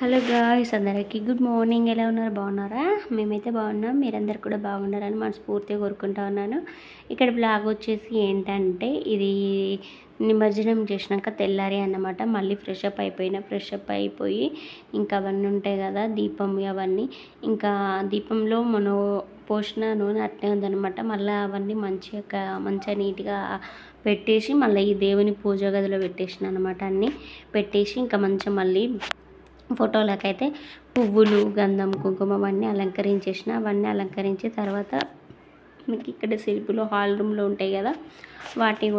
Hello guys, అందరికీ good morning. ఎలా ఉన్నారు? బాగున్నారా? మేమైతే బాగున్నాం. మీరందరు కూడా బాగున్నారని మనస్ఫూర్తిగా కోరుకుంటా ఉన్నాను. ఇక్కడ బ్లాగ్ వచ్చేసి ఏంటంటే, ఇది నిమజ్జనం చేసినాక తెల్లారి అన్నమాట. మళ్ళీ ఫ్రెష్ అప్ అయిపోయి ఇంకా అవన్నీ ఉంటాయి కదా, దీపం అవన్నీ. ఇంకా దీపంలో మనం పోసిన నూనె అట్లే ఉందన్నమాట. మళ్ళీ అవన్నీ మంచిగా నీట్గా పెట్టేసి మళ్ళీ ఈ దేవుని పూజ గదిలో పెట్టేసిన అనమాట. అన్నీ పెట్టేసి ఇంకా మంచిగా మళ్ళీ ఫోటోలకైతే పువ్వులు, గంధం, కుంకుమ అవన్నీ అవన్నీ అలంకరించి తర్వాత మీకు ఇక్కడ శిల్పులు హాల్ రూమ్లో ఉంటాయి కదా, వాటిని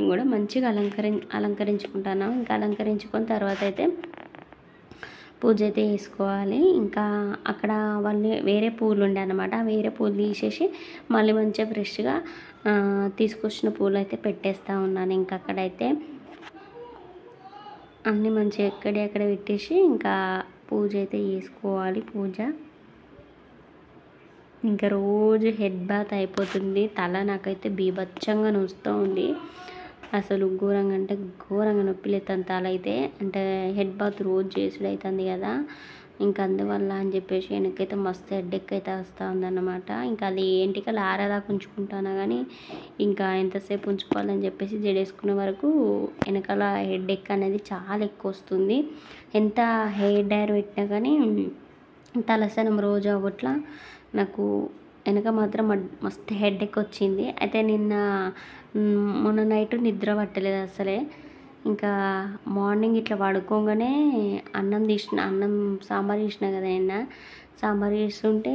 కూడా మంచిగా అలంకరించుకుంటాను. ఇంకా అలంకరించుకొని తర్వాత అయితే పూజ అయితే చేసుకోవాలి. ఇంకా అక్కడ వాళ్ళు వేరే పూలు ఉండే అనమాట. వేరే పూలు తీసేసి మళ్ళీ మంచిగా ఫ్రెష్గా తీసుకొచ్చిన పూలు అయితే పెట్టేస్తూ ఉన్నాను. ఇంకా అక్కడైతే అన్నీ మంచిగా అక్కడ పెట్టేసి ఇంకా పూజ అయితే చేసుకోవాలి. ఇంకా రోజు హెడ్ బాత్ అయిపోతుంది. తల నాకైతే బీభత్సంగా నొస్తూ ఉంది. అసలు ఘోరంగా నొప్పి లేతుంది తల అయితే. అంటే హెడ్ బాత్ రోజు చేసుడు అవుతుంది కదా, ఇంకా అందువల్ల అని చెప్పేసి వెనకైతే మస్తు హెడ్ఎక్ అయితే వస్తూ ఉందన్నమాట. ఇంకా అది ఏంటికలు ఆరేదాకా ఉంచుకుంటాను కానీ ఇంకా ఎంతసేపు ఉంచుకోవాలని చెప్పేసి జడేసుకునే వరకు వెనకాల హెడ్ఎక్ అనేది చాలా ఎక్కువ వస్తుంది. ఎంత హెయిర్ డైర్ పెట్టినా కానీ తలస్నానం రోజు అవ్వట్లా. నాకు వెనక మాత్రం మస్తు హెడ్ఎక్ వచ్చింది. అయితే మొన్న నైట్ నిద్ర పట్టలేదు అసలే. ఇంకా మార్నింగ్ ఇట్లా పడుకోగానే అన్నం సాంబార్ చేసిన కదా, సాంబార్ చేస్తుంటే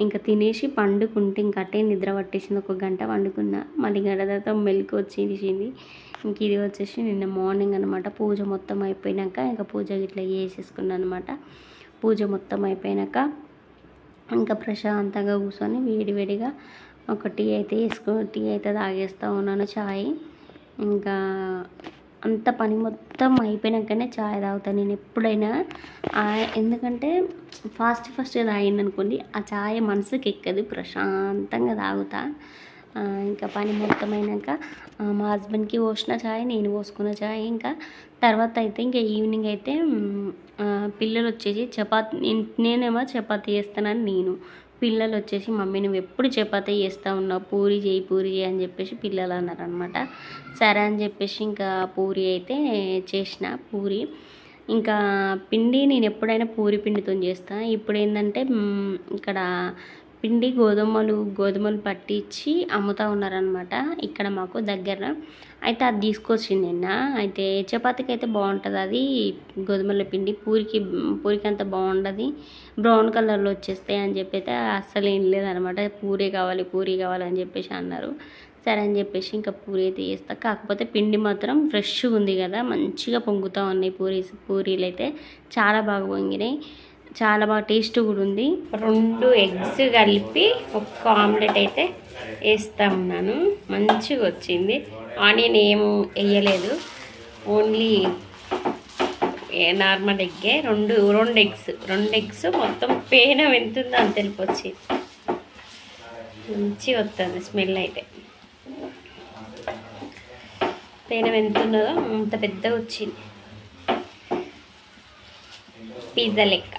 ఇంకా తినేసి పండుకుంటే ఇంకా అట్టే నిద్ర పట్టేసింది. 1 గంట పండుకున్నా. మళ్ళీ గంట తర్వాత మెలకు వచ్చేసింది. ఇంక ఇది వచ్చేసి నిన్న మార్నింగ్ అనమాట. పూజ మొత్తం అయిపోయినాక ఇంకా పూజ ఇట్లా చేసేసుకున్నాను అనమాట. పూజ మొత్తం అయిపోయినాక ఇంకా ప్రశాంతంగా కూర్చొని వేడివేడిగా ఒక టీ అయితే తాగేస్తూ ఉన్నాను, చాయ్. ఇంకా అంత పని మొత్తం అయిపోయినాకనే చాయ్ తాగుతాను నేను ఎప్పుడైనా. ఎందుకంటే ఫాస్ట్గా తాగిందనుకోండి ఆ చాయ్ మనసుకి ఎక్కదు, ప్రశాంతంగా తాగుతా. ఇంకా పని మొత్తం అయినాక మా హస్బెండ్కి పోసిన చాయ్, నేను పోసుకున్న చాయ్. ఇంకా తర్వాత అయితే ఇంకా ఈవినింగ్ అయితే పిల్లలు వచ్చేసి నేనేమో చపాతీ చేస్తానని పిల్లలు వచ్చేసి మమ్మీ నువ్వు ఎప్పుడు చపాతీ చేస్తూ ఉన్నావు, పూరి చేయి అని చెప్పేసి పిల్లలు అన్నారనమాట. సరే అని చెప్పేసి ఇంకా పూరి అయితే చేసిన. ఇంకా పిండి నేను ఎప్పుడైనా పూరి పిండితో చేస్తాను. ఇప్పుడు ఏంటంటే ఇక్కడ పిండి గోధుమలు పట్టించి అమ్ముతూ ఉన్నారనమాట ఇక్కడ మాకు దగ్గర. అయితే అది తీసుకొచ్చింది నిన్న. అయితే చపాతీకి అయితే బాగుంటుంది అది గోధుమల పిండి, పూరికి అంత బాగుండదు, బ్రౌన్ కలర్లో వచ్చేస్తాయి అని చెప్పి అయితే అస్సలు ఏం లేదనమాట. పూరి కావాలని చెప్పేసి అన్నారు. సరే అని చెప్పేసి ఇంకా పూరి అయితే చేస్తా. కాకపోతే పిండి మాత్రం ఫ్రెష్గా ఉంది కదా, మంచిగా పొంగుతూ ఉన్నాయి పూరీలు అయితే చాలా బాగా పొంగినాయి, చాలా బాగా టేస్ట్ కూడా ఉంది. 2 ఎగ్స్ కలిపి ఒక ఆమ్లెట్ అయితే వేస్తూ ఉన్నాను. మంచిగా వచ్చింది. ఆనియన్ ఏం వేయలేదు, ఓన్లీ నార్మల్ ఎగ్గే. 2 ఎగ్స్ మొత్తం పేనం ఎంతుందో అని తెలిపొచ్చి మంచిగా వస్తుంది స్మెల్ అయితే. పేనం ఎంత ఉన్నదో అంత పెద్దగా వచ్చింది, పిజ్జా లెక్క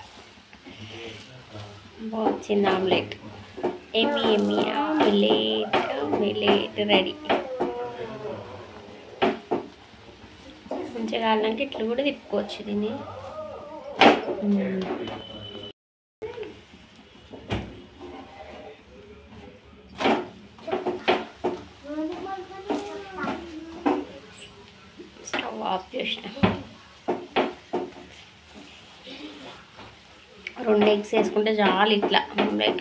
బాగా వచ్చింది ఆమ్లెట్. ఎమ్మి ఆమ్లెట్ రెడీ. మంచిగా కావాలంటే ఇట్లా కూడా తిప్పుకోవచ్చు దీన్ని. స్టవ్ ఆఫ్ చేసిన. 2 ఎగ్స్ వేసుకుంటే చాలు ఇట్లా ఆమ్లెట్,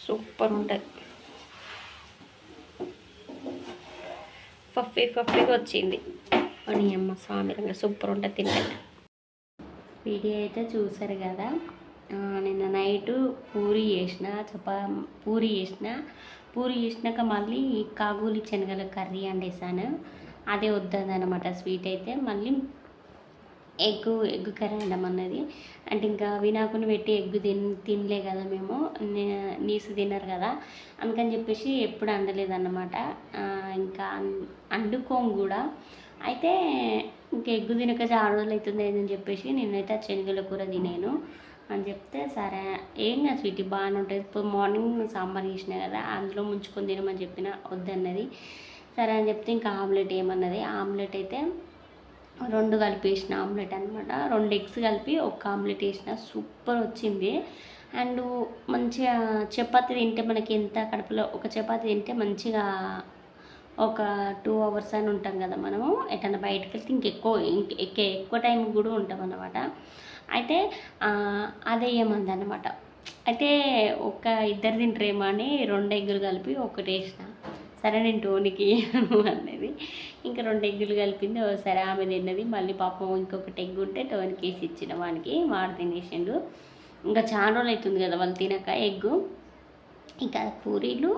సూపర్ ఉంటుంది. ఫఫీగా వచ్చింది. అని అమ్మ సామిరంగా సూపర్ ఉంటుంది తింటే. వీడియో అయితే చూసారు కదా. నిన్న నైటు పూరి చేసినాక మళ్ళీ కాబూలి శనగల కర్రీ వండేసాను. అదే వద్దనమాట స్వీట్ అయితే. మళ్ళీ ఎగ్ కర్రీ వండమన్నది. అంటే ఇంకా వినాకుని పెట్టి ఎగ్ తినలే కదా మేము, నీసు తిన్నారు కదా, అందుకని చెప్పేసి ఎప్పుడు వండలేదన్నమాట. ఇంకా వండుకోం కూడా. అయితే ఇంకా ఎగ్గు తినక చాలా రోజులు అవుతుంది అని చెప్పేసి నేనైతే ఆ శనగల కూర తినేను అని చెప్తే సరే ఏం కాదు స్వీటీ బాగానే ఉంటుంది. ఇప్పుడు మార్నింగ్ సాంబార్ చేసినా కదా అందులో ముంచుకొని తినమని చెప్పిన వద్దన్నది. సరే అని చెప్తే ఇంకా ఆమ్లెట్ ఏమన్నది. ఆమ్లెట్ అయితే 2 కలిపి వేసిన ఆమ్లెట్ అనమాట. 2 ఎగ్స్ కలిపి ఒక ఆమ్లెట్ వేసిన సూపర్ వచ్చింది. అండ్ మంచిగా చపాతీ తింటే మనకి ఎంత కడుపులో ఒక చపాతీ తింటే మంచిగా ఒక 2 అవర్స్ అని ఉంటాం కదా మనము. ఎటన్నా బయటకు వెళ్తే ఎక్కువ టైం కూడా ఉంటాం అన్నమాట. అయితే అదే ఏమంది అనమాట. అయితే ఒక ఇద్దరు తింటారేమో అని 2 ఎగ్గులు కలిపి ఒకటి వేసిన. సరే నేను టోనికి అనేది ఇంకా 2 ఎగ్గులు కలిపింది. సరే ఆమె తిన్నది. మళ్ళీ పాపం ఇంకొకటి ఎగ్ ఉంటే టోనికి వేసి ఇచ్చిన వాడు తినేసిండు. ఇంకా చాలా రోజులు అవుతుంది కదా వాళ్ళు తినక ఎగ్గు. ఇంకా పూరీలు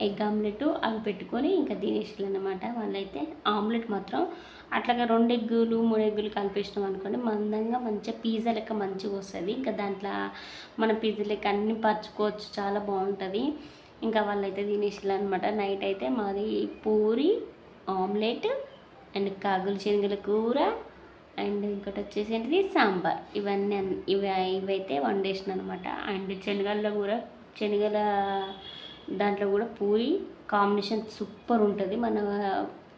ఎగ్ ఆమ్లెట్ అవి పెట్టుకొని ఇంకా తినేసారు అన్నమాట. వాళ్ళైతే ఆమ్లెట్ మాత్రం అట్లాగా 2 ఎగ్గులు 3 ఎగ్గులు కలిపేసినాం అనుకోండి మందంగా మంచిగా పిజ్జా లెక్క మంచిగా వస్తుంది. ఇంకా దాంట్లో మన పిజ్జా లెక్క అన్నీ పరుచుకోవచ్చు, చాలా బాగుంటుంది. ఇంకా వాళ్ళైతే తినేసారు అనమాట. నైట్ అయితే మాది పూరి ఆమ్లెట్ అండ్ కాగులు శనగల కూర అండ్ ఇంకోటి వచ్చేసి ఏంటిది సాంబార్. ఇవైతే వండేసిన అనమాట. అండ్ శనగల దాంట్లో కూడా పూరి కాంబినేషన్ సూపర్ ఉంటుంది. మన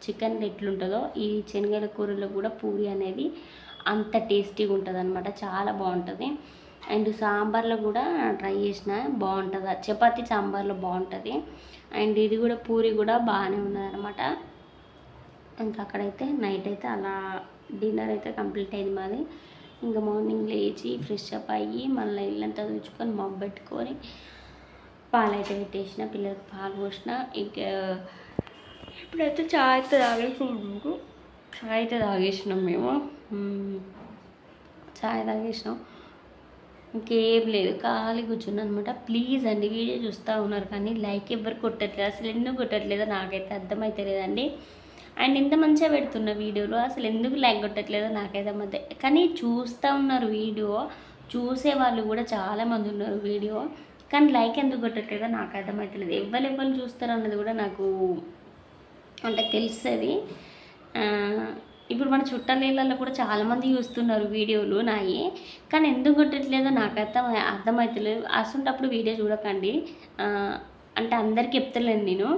చికెన్ ఎట్లుంటుందో ఈ శనగల కూరలో కూడా పూరి అనేది అంత టేస్టీగా ఉంటుంది అనమాట. చాలా బాగుంటుంది. అండ్ సాంబార్లో కూడా ట్రై చేసిన బాగుంటుంది. చపాతీ సాంబార్లో బాగుంటుంది. అండ్ ఇది కూడా పూరి కూడా బాగానే ఉన్నది అనమాట. ఇంకా అక్కడైతే నైట్ అయితే అలా డిన్నర్ అయితే కంప్లీట్ అయింది మాది. ఇంకా మార్నింగ్ లేచి ఫ్రెష్ అప్ అయ్యి మళ్ళీ ఇల్లంతా తుడుచుకొని మబ్బు పెట్టుకొని పాలు అయితే పెట్టేసిన, పిల్లలకి పాలు పోసిన. ఇంకా ఇప్పుడైతే చాయ్ అయితే తాగేసినాం మేము. చాయ్ తాగేసినాం. ఇంకేం లేదు, ఖాళీ కూర్చున్నాను అనమాట. ప్లీజ్ అండి వీడియో చూస్తూ ఉన్నారు కానీ లైక్ ఎవరు కొట్టట్లేదు. అసలు ఎందుకు కొట్టట్లేదో నాకైతే అర్థమైతే లేదండి. అండ్ ఇంత మంచిగా పెడుతున్న వీడియోలో అసలు ఎందుకు లైక్ కొట్టట్లేదో నాకైతే మధ్య. కానీ చూస్తూ ఉన్నారు వీడియో, చూసే వాళ్ళు కూడా చాలామంది ఉన్నారు వీడియో, కానీ లైక్ ఎందుకు కొట్టట్లేదో నాకు అర్థమవుతలేదు. ఎవరు చూస్తారు అన్నది కూడా నాకు అంటే తెలుస్తుంది. ఇప్పుడు మన చుట్టాల కూడా చాలామంది చూస్తున్నారు వీడియోలు నాయి, కానీ ఎందుకు కొట్టట్లేదో నాకైతే అర్థమవుతలేదు. అసలుంటప్పుడు వీడియో చూడకండి. అంటే అందరికీ చెప్తలేను నేను.